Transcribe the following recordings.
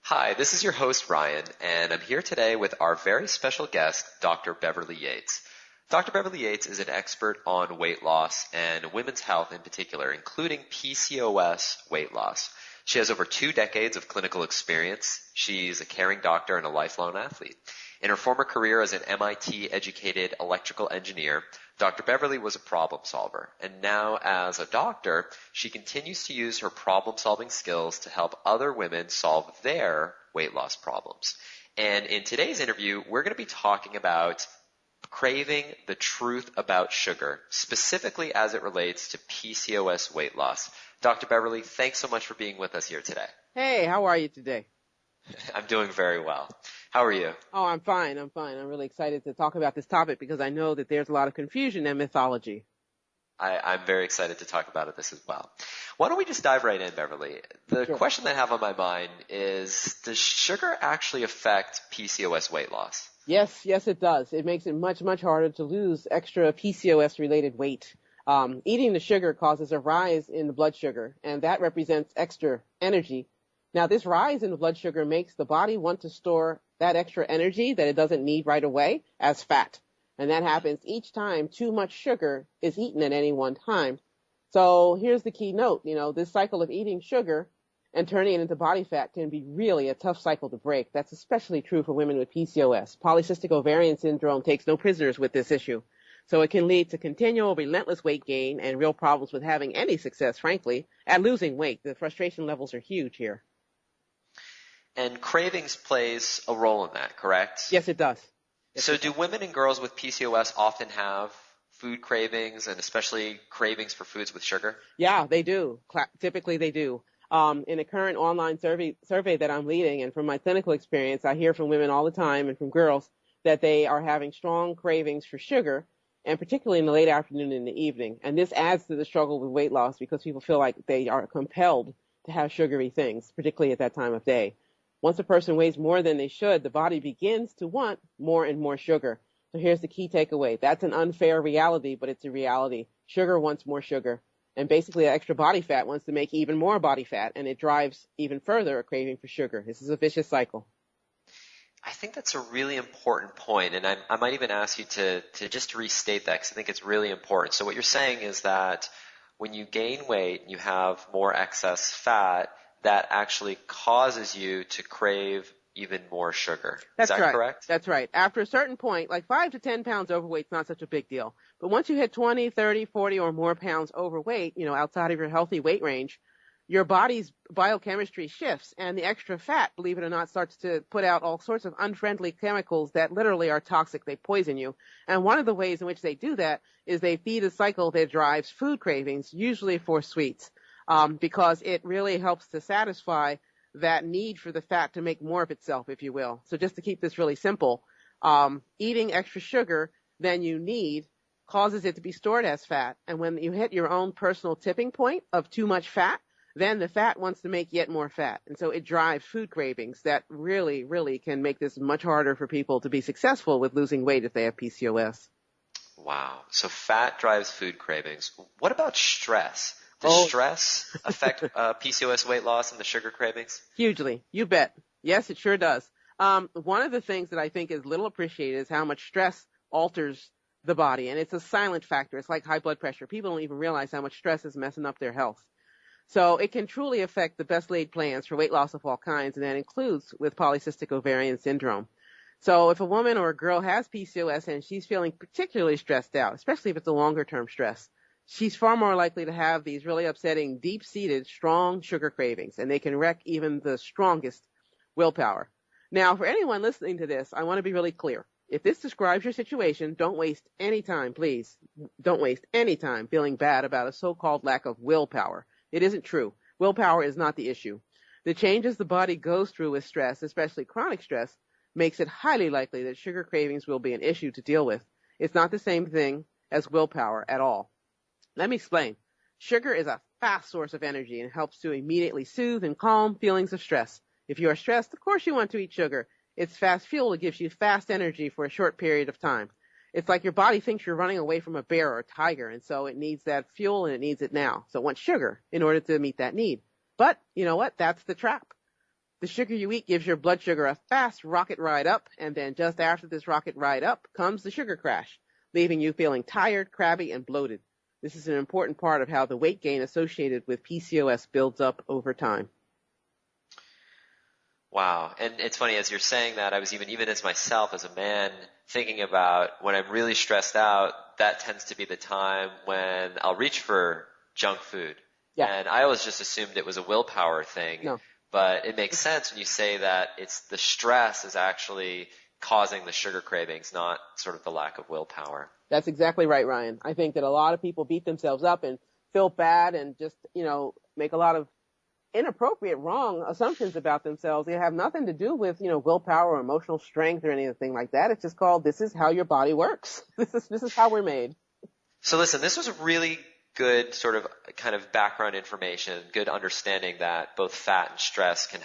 Hi, this is your host Ryan, and I'm here today with our very special guest, Dr. Beverly Yates. Dr. Beverly Yates is an expert on weight loss and women's health in particular, including PCOS weight loss. She has over 2 decades of clinical experience. She's a caring doctor and a lifelong athlete. In her former career as an MIT-educated electrical engineer, Dr. Beverly was a problem solver, and now as a doctor, she continues to use her problem-solving skills to help other women solve their weight loss problems. And in today's interview, we're going to be talking about craving the truth about sugar, specifically as it relates to PCOS weight loss. Dr. Beverly, thanks so much for being with us here today. Hey, how are you today? I'm doing very well. How are you? Oh, I'm fine. I'm really excited to talk about this topic because I know that there's a lot of confusion and mythology. I'm very excited to talk about this as well. Why don't we just dive right in, Beverly? The Sure. question that I have on my mind is, does sugar actually affect PCOS weight loss? Yes, it does. It makes it much, much harder to lose extra PCOS-related weight. Eating the sugar causes a rise in the blood sugar, and that represents extra energy. Now, this rise in the blood sugar makes the body want to store that extra energy that it doesn't need right away as fat. And that happens each time too much sugar is eaten at any one time. So here's the key note. This cycle of eating sugar and turning it into body fat can be really a tough cycle to break. That's especially true for women with PCOS. Polycystic ovarian syndrome takes no prisoners with this issue. So it can lead to continual, relentless weight gain and real problems with having any success, frankly, at losing weight. The frustration levels are huge here. And cravings plays a role in that, correct? Yes, it does. So do women and girls with PCOS often have food cravings and especially cravings for foods with sugar? Yeah, they do. Typically they do. In a current online survey that I'm leading, and from my clinical experience, I hear from women all the time and from girls that they are having strong cravings for sugar, and particularly in the late afternoon and the evening. And this adds to the struggle with weight loss because people feel like they are compelled to have sugary things, particularly at that time of day. Once a person weighs more than they should, the body begins to want more and more sugar. So here's the key takeaway. That's an unfair reality, but it's a reality. Sugar wants more sugar. And basically, the extra body fat wants to make even more body fat, and it drives even further a craving for sugar. This is a vicious cycle. I think that's a really important point, and I might even ask you to just restate that because I think it's really important. So what you're saying is that when you gain weight and you have more excess fat, that actually causes you to crave even more sugar. That's Is that right. correct? That's right. After a certain point, like 5 to 10 pounds overweight is not such a big deal. But once you hit 20, 30, 40 or more pounds overweight, outside of your healthy weight range, your body's biochemistry shifts, and the extra fat, believe it or not, starts to put out all sorts of unfriendly chemicals that literally are toxic. They poison you. And one of the ways in which they do that is they feed a cycle that drives food cravings, usually for sweets, because it really helps to satisfy that need for the fat to make more of itself, if you will. So just to keep this really simple, eating extra sugar than you need causes it to be stored as fat. And when you hit your own personal tipping point of too much fat, then the fat wants to make yet more fat. And so it drives food cravings that really, really can make this much harder for people to be successful with losing weight if they have PCOS. Wow. So fat drives food cravings. What about stress? Does stress affect PCOS weight loss and the sugar cravings? Hugely. You bet. Yes, it sure does. One of the things that I think is little appreciated is how much stress alters the body. And it's a silent factor. It's like high blood pressure. People don't even realize how much stress is messing up their health. So it can truly affect the best laid plans for weight loss of all kinds, and that includes with polycystic ovarian syndrome. So if a woman or a girl has PCOS and she's feeling particularly stressed out, especially if it's a longer-term stress, she's far more likely to have these really upsetting, deep-seated, strong sugar cravings, and they can wreck even the strongest willpower. Now, for anyone listening to this, I want to be really clear. If this describes your situation, don't waste any time, please. Don't waste any time feeling bad about a so-called lack of willpower. It isn't true. Willpower is not the issue. The changes the body goes through with stress, especially chronic stress, makes it highly likely that sugar cravings will be an issue to deal with. It's not the same thing as willpower at all. Let me explain. Sugar is a fast source of energy and helps to immediately soothe and calm feelings of stress. If you are stressed, of course you want to eat sugar. It's fast fuel that gives you fast energy for a short period of time. It's like your body thinks you're running away from a bear or a tiger, and so it needs that fuel and it needs it now. So it wants sugar in order to meet that need. But you know what? That's the trap. The sugar you eat gives your blood sugar a fast rocket ride up, and then just after this rocket ride up comes the sugar crash, leaving you feeling tired, crabby, and bloated. This is an important part of how the weight gain associated with PCOS builds up over time. Wow. And it's funny, as you're saying that, I was even as myself, as a man, thinking about when I'm really stressed out, that tends to be the time when I'll reach for junk food. Yeah. And I always just assumed it was a willpower thing. No. But it makes sense when you say that it's the stress is actually causing the sugar cravings, not sort of the lack of willpower. That's exactly right, Ryan. I think that a lot of people beat themselves up and feel bad and just, make a lot of inappropriate, wrong assumptions about themselves. They have nothing to do with, willpower or emotional strength or anything like that. It's just called, this is how your body works. This is how we're made. So listen, this was a really good sort of kind of background information, good understanding that both fat and stress can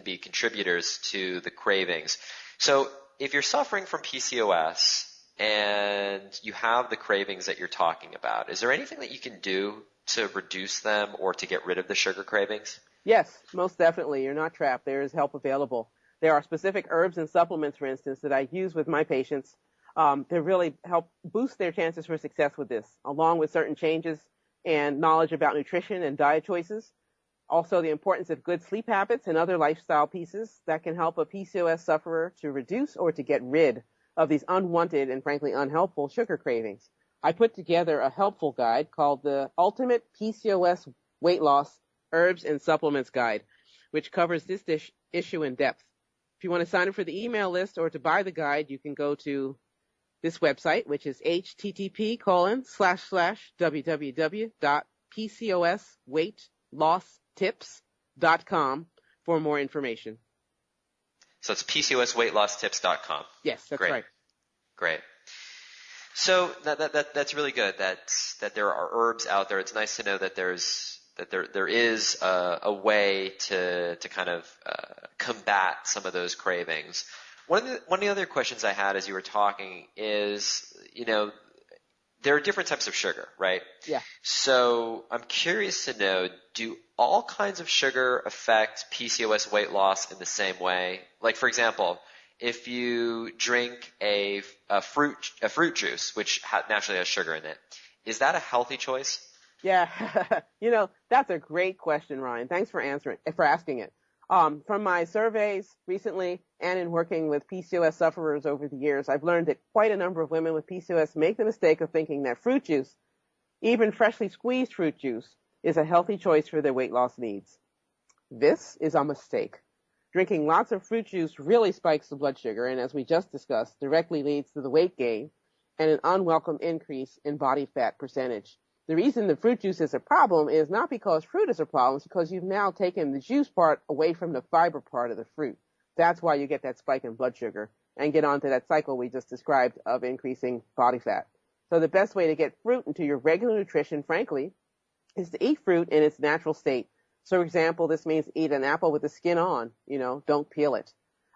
be contributors to the cravings. So if you're suffering from PCOS and you have the cravings that you're talking about, is there anything that you can do to reduce them or to get rid of the sugar cravings? Yes, most definitely. You're not trapped. There is help available. There are specific herbs and supplements, for instance, that I use with my patients to really help boost their chances for success with this, along with certain changes and knowledge about nutrition and diet choices. Also, the importance of good sleep habits and other lifestyle pieces that can help a PCOS sufferer to reduce or to get rid of these unwanted and frankly unhelpful sugar cravings. I put together a helpful guide called the Ultimate PCOS Weight Loss Herbs and Supplements Guide, which covers this issue in depth. If you want to sign up for the email list or to buy the guide, you can go to this website, which is http://www.pcosweightlosstips.com for more information. So it's PCOSweightlosstips.com. Yes, that's right. Great. So that's really good. That there are herbs out there. It's nice to know that there is a way to kind of combat some of those cravings. One of the other questions I had as you were talking is, there are different types of sugar, right? Yeah. So I'm curious to know, do all kinds of sugar affect PCOS weight loss in the same way? Like, for example, if you drink a fruit juice, which naturally has sugar in it, is that a healthy choice? Yeah. That's a great question, Ryan. Thanks for asking it. From my surveys recently and in working with PCOS sufferers over the years, I've learned that quite a number of women with PCOS make the mistake of thinking that fruit juice, even freshly squeezed fruit juice, is a healthy choice for their weight loss needs. This is a mistake. Drinking lots of fruit juice really spikes the blood sugar and, as we just discussed, directly leads to the weight gain and an unwelcome increase in body fat percentage. The reason the fruit juice is a problem is not because fruit is a problem, it's because you've now taken the juice part away from the fiber part of the fruit. That's why you get that spike in blood sugar and get onto that cycle we just described of increasing body fat. So the best way to get fruit into your regular nutrition, frankly, is to eat fruit in its natural state. So, for example, this means eat an apple with the skin on, don't peel it.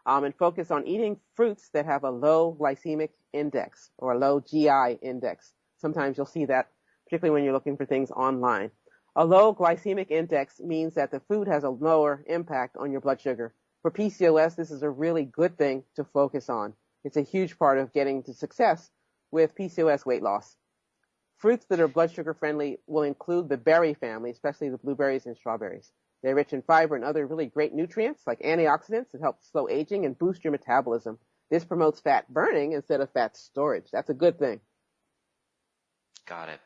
And focus on eating fruits that have a low glycemic index or a low GI index. Sometimes you'll see that, particularly when you're looking for things online. A low glycemic index means that the food has a lower impact on your blood sugar. For PCOS, this is a really good thing to focus on. It's a huge part of getting to success with PCOS weight loss. Fruits that are blood sugar friendly will include the berry family, especially the blueberries and strawberries. They're rich in fiber and other really great nutrients like antioxidants that help slow aging and boost your metabolism. This promotes fat burning instead of fat storage. That's a good thing. Got it.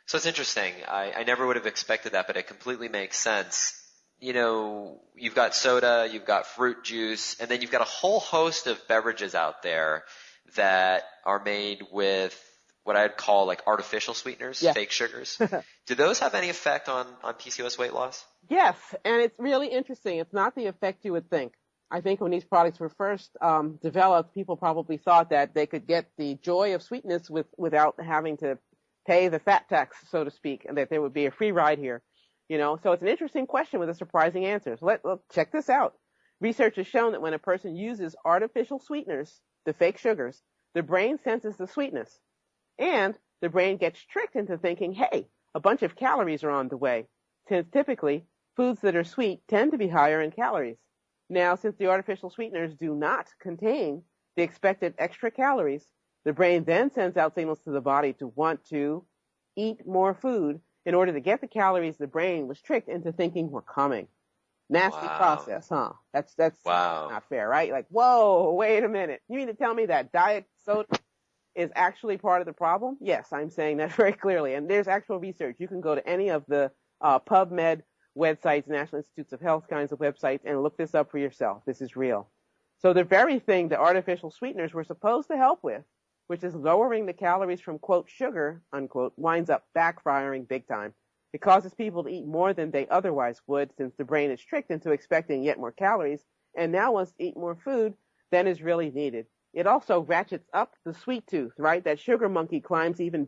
So it's interesting. I never would have expected that, but it completely makes sense. You've got soda, you've got fruit juice, and then you've got a whole host of beverages out there that are made with what I'd call like artificial sweeteners, yeah. Fake sugars. Do those have any effect on PCOS weight loss? Yes, and it's really interesting. It's not the effect you would think. I think when these products were first developed, people probably thought that they could get the joy of sweetness without having to pay the fat tax, so to speak, and that there would be a free ride here. So it's an interesting question with a surprising answer. So let's check this out. Research has shown that when a person uses artificial sweeteners, the fake sugars, the brain senses the sweetness. And the brain gets tricked into thinking, hey, a bunch of calories are on the way. Since typically, foods that are sweet tend to be higher in calories. Now, since the artificial sweeteners do not contain the expected extra calories, the brain then sends out signals to the body to want to eat more food in order to get the calories the brain was tricked into thinking were coming. Nasty Wow. process, huh? That's Wow. not fair, right? Like, whoa, wait a minute. You mean to tell me that diet soda is actually part of the problem? Yes, I'm saying that very clearly. And there's actual research. You can go to any of the PubMed websites, National Institutes of Health kinds of websites, and look this up for yourself. This is real. So the very thing the artificial sweeteners were supposed to help with, which is lowering the calories from, quote, sugar, unquote, winds up backfiring big time. It causes people to eat more than they otherwise would, since the brain is tricked into expecting yet more calories and now wants to eat more food than is really needed. It also ratchets up the sweet tooth, right? That sugar monkey climbs even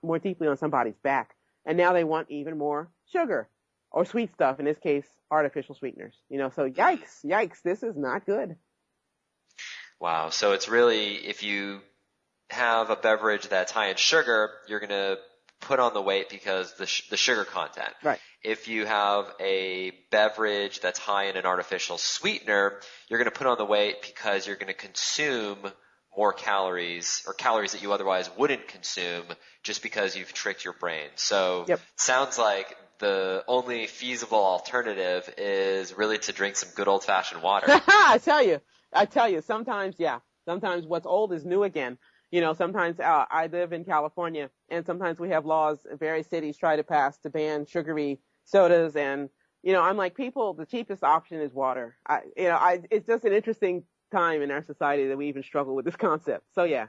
more deeply on somebody's back. And now they want even more sugar or sweet stuff, in this case, artificial sweeteners. So yikes, this is not good. Wow. So it's really, if you have a beverage that's high in sugar, you're going to put on the weight because the sugar content. Right. If you have a beverage that's high in an artificial sweetener, you're going to put on the weight because you're going to consume more calories, or calories that you otherwise wouldn't consume, just because you've tricked your brain. So Yep. Sounds like the only feasible alternative is really to drink some good old-fashioned water. I tell you, sometimes what's old is new again. Sometimes I live in California, and sometimes we have laws various cities try to pass to ban sugary sodas, and I'm like, people, the cheapest option is water. It's just an interesting time in our society that we even struggle with this concept. So yeah.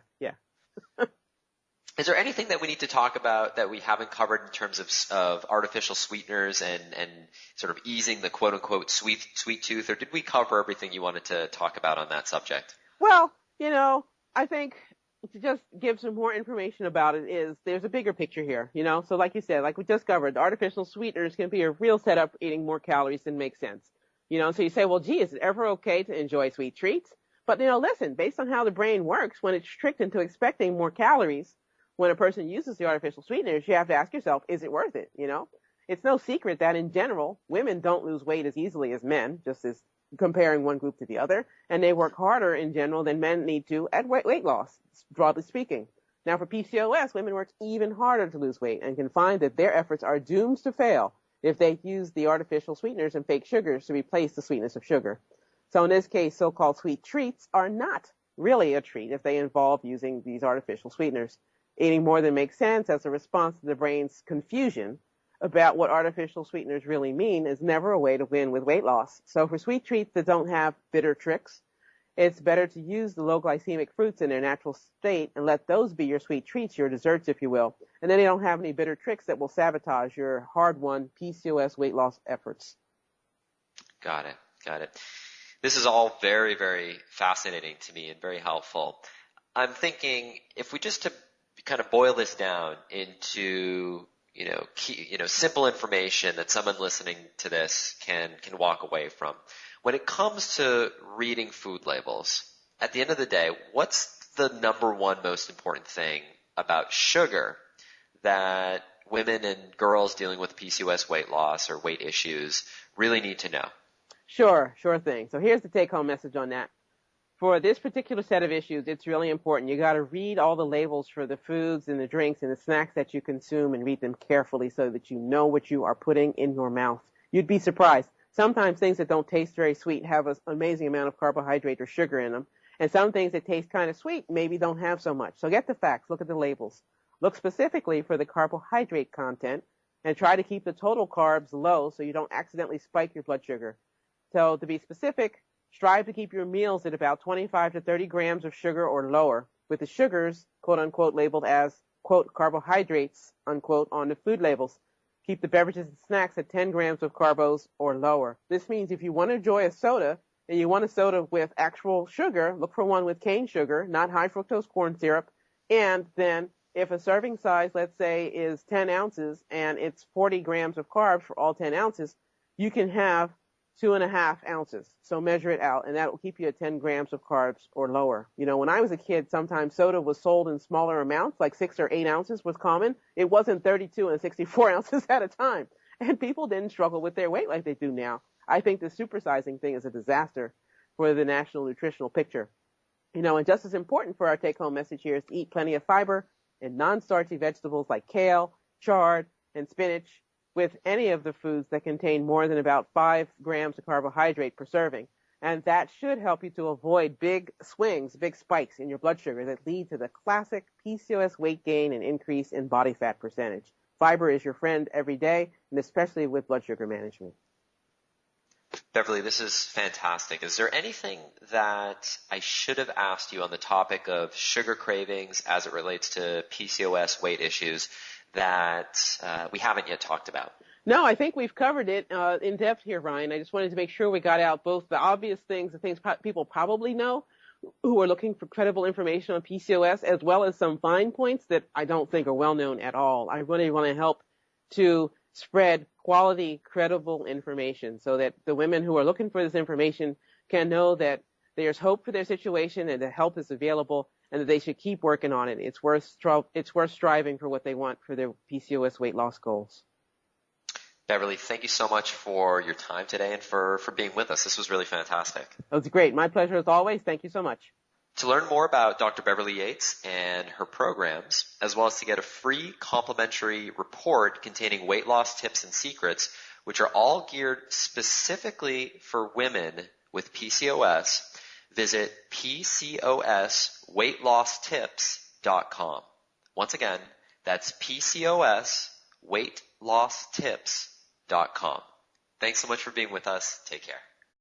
Is there anything that we need to talk about that we haven't covered in terms of artificial sweeteners and sort of easing the quote unquote sweet tooth, or did we cover everything you wanted to talk about on that subject? Well, I think to just give some more information about it is there's a bigger picture here, So like you said, like we just covered, the artificial sweeteners can be a real setup for eating more calories than makes sense. So you say, well, gee, is it ever okay to enjoy sweet treats? But, listen, based on how the brain works, when it's tricked into expecting more calories, when a person uses the artificial sweeteners, you have to ask yourself, is it worth it? It's no secret that in general, women don't lose weight as easily as men, just as comparing one group to the other, and they work harder in general than men need to at weight loss, broadly speaking. Now, for PCOS, women work even harder to lose weight and can find that their efforts are doomed to fail if they use the artificial sweeteners and fake sugars to replace the sweetness of sugar. So in this case, so-called sweet treats are not really a treat if they involve using these artificial sweeteners. Eating more than makes sense as a response to the brain's confusion about what artificial sweeteners really mean is never a way to win with weight loss. So for sweet treats that don't have bitter tricks, it's better to use the low glycemic fruits in their natural state and let those be your sweet treats, your desserts, if you will. And then they don't have any bitter tricks that will sabotage your hard-won PCOS weight loss efforts. Got it. This is all very, very fascinating to me and very helpful. I'm thinking if we just to kind of boil this down into simple information that someone listening to this can walk away from. When it comes to reading food labels, at the end of the day, what's the number one most important thing about sugar that women and girls dealing with PCOS weight loss or weight issues really need to know? Sure thing. So here's the take-home message on that. For this particular set of issues, it's really important. You got to read all the labels for the foods and the drinks and the snacks that you consume and read them carefully so that you know what you are putting in your mouth. You'd be surprised. Sometimes things that don't taste very sweet have an amazing amount of carbohydrate or sugar in them. And some things that taste kind of sweet maybe don't have so much. So get the facts. Look at the labels. Look specifically for the carbohydrate content and try to keep the total carbs low so you don't accidentally spike your blood sugar. So to be specific, strive to keep your meals at about 25 to 30 grams of sugar or lower, with the sugars, quote unquote, labeled as, quote, carbohydrates, unquote, on the food labels. Keep the beverages and snacks at 10 grams of carbos or lower. This means if you want to enjoy a soda and you want a soda with actual sugar, look for one with cane sugar, not high fructose corn syrup. And then if a serving size, let's say, is 10 ounces and it's 40 grams of carbs for all 10 ounces, you can have 2.5 ounces. So measure it out, and that will keep you at 10 grams of carbs or lower. When I was a kid, sometimes soda was sold in smaller amounts, like 6 or 8 ounces was common. It wasn't 32 and 64 ounces at a time. And people didn't struggle with their weight like they do now. I think the supersizing thing is a disaster for the national nutritional picture. And just as important for our take-home message here is to eat plenty of fiber and non-starchy vegetables like kale, chard, and spinach with any of the foods that contain more than about 5 grams of carbohydrate per serving. And that should help you to avoid big swings, big spikes in your blood sugar that lead to the classic PCOS weight gain and increase in body fat percentage. Fiber is your friend every day, and especially with blood sugar management. Beverly, this is fantastic. Is there anything that I should have asked you on the topic of sugar cravings as it relates to PCOS weight issues that we haven't yet talked about? No, I think we've covered it in depth here, Ryan. I just wanted to make sure we got out both the obvious things, the things people probably know who are looking for credible information on PCOS, as well as some fine points that I don't think are well known at all. I really want to help to spread quality, credible information so that the women who are looking for this information can know that there's hope for their situation and that help is available and that they should keep working on it. It's worth striving for what they want for their PCOS weight loss goals. Beverly, thank you so much for your time today and for being with us. This was really fantastic. It was great. My pleasure as always. Thank you so much. To learn more about Dr. Beverly Yates and her programs, as well as to get a free complimentary report containing weight loss tips and secrets, which are all geared specifically for women with PCOS, visit PCOSweightlosstips.com. Once again, that's PCOSweightlosstips.com. Thanks so much for being with us. Take care.